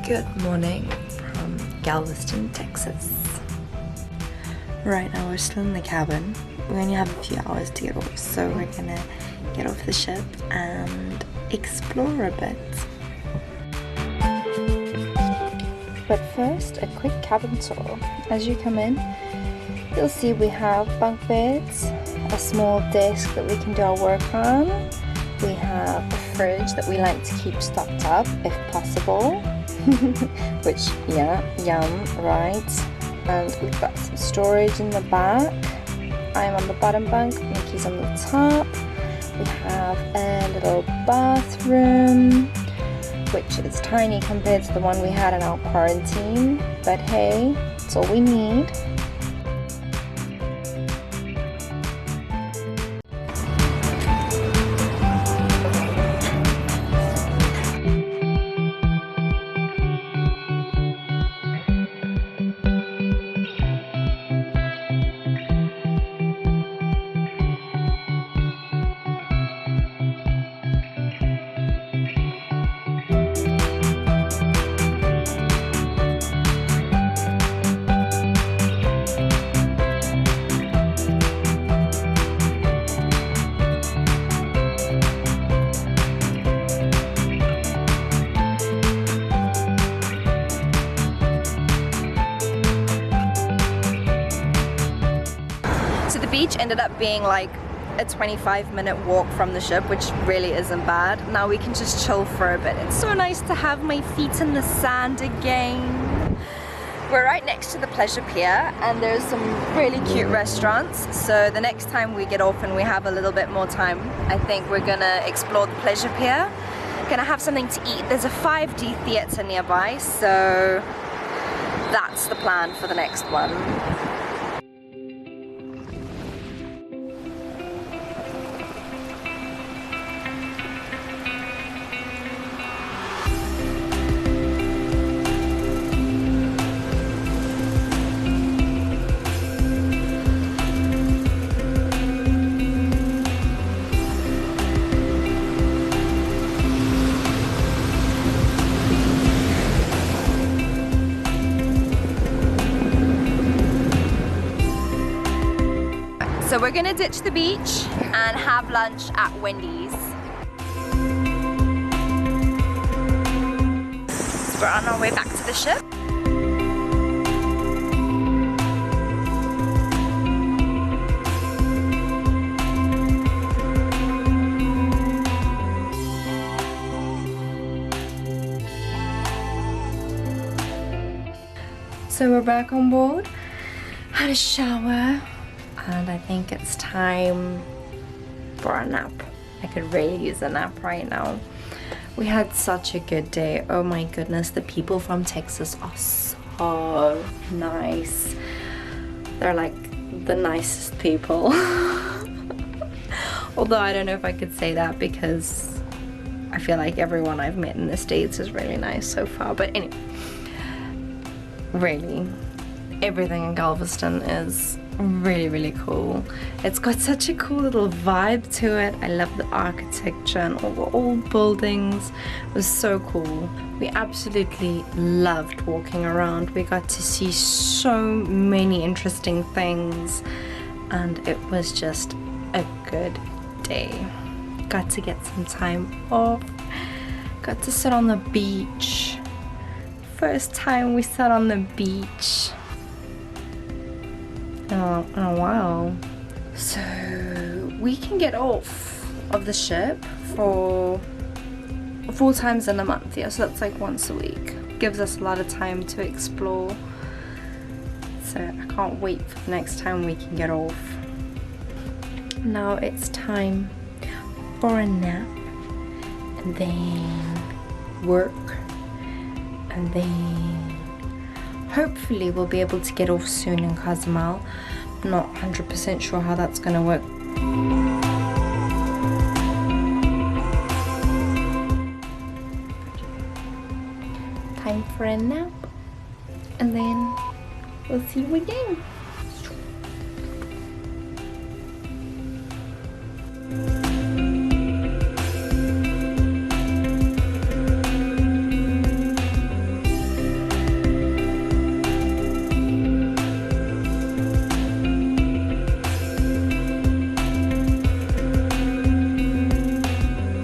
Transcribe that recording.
Good morning from Galveston, Texas. Right now we're still in the cabin. We only have a few hours to get off, so we're gonna get off the ship and explore a bit. But first, a quick cabin tour. As you come in, you'll see we have bunk beds, a small desk that we can do our work on. We have a fridge that we like to keep stocked up if possible. Which, yeah, yum, right? And we've got some storage in the back. I'm on the bottom bunk, Mickey's on the top. We have a little bathroom, which is tiny compared to the one we had in our quarantine, but hey, it's all we need. So the beach ended up being like a 25-minute walk from the ship, which really isn't bad. Now we can just chill for a bit. It's so nice to have my feet in the sand again. We're right next to the pleasure pier and there's some really cute restaurants. So the next time we get off and we have a little bit more time, I think we're gonna explore the pleasure pier. Gonna have something to eat. There's a 5D theater nearby, so that's the plan for the next one. So we're gonna ditch the beach and have lunch at Wendy's. So we're on our way back to the ship. So we're back on board, had a shower, and I think it's time for a nap. I could really use a nap right now. We had such a good day. Oh my goodness, the people from Texas are so nice. They're like the nicest people. Although I don't know if I could say that because I feel like everyone I've met in the States is really nice so far. But anyway, really, everything in Galveston is really cool. It's got such a cool little vibe to it. I love the architecture and all the old buildings. It was so cool. We absolutely loved walking around. We got to see so many interesting things and it was just a good day. Got to get some time off. Got to sit on the beach. First time we sat on the beach in a while. So we can get off of the ship for 4 times in a month, yeah, so that's like once a week. Gives us a lot of time to explore. So I can't wait for the next time we can get off. Now it's time for a nap and then work and then hopefully we'll be able to get off soon in Cozumel. I'm not 100% sure how that's gonna work. Time for a nap and then we'll see you again.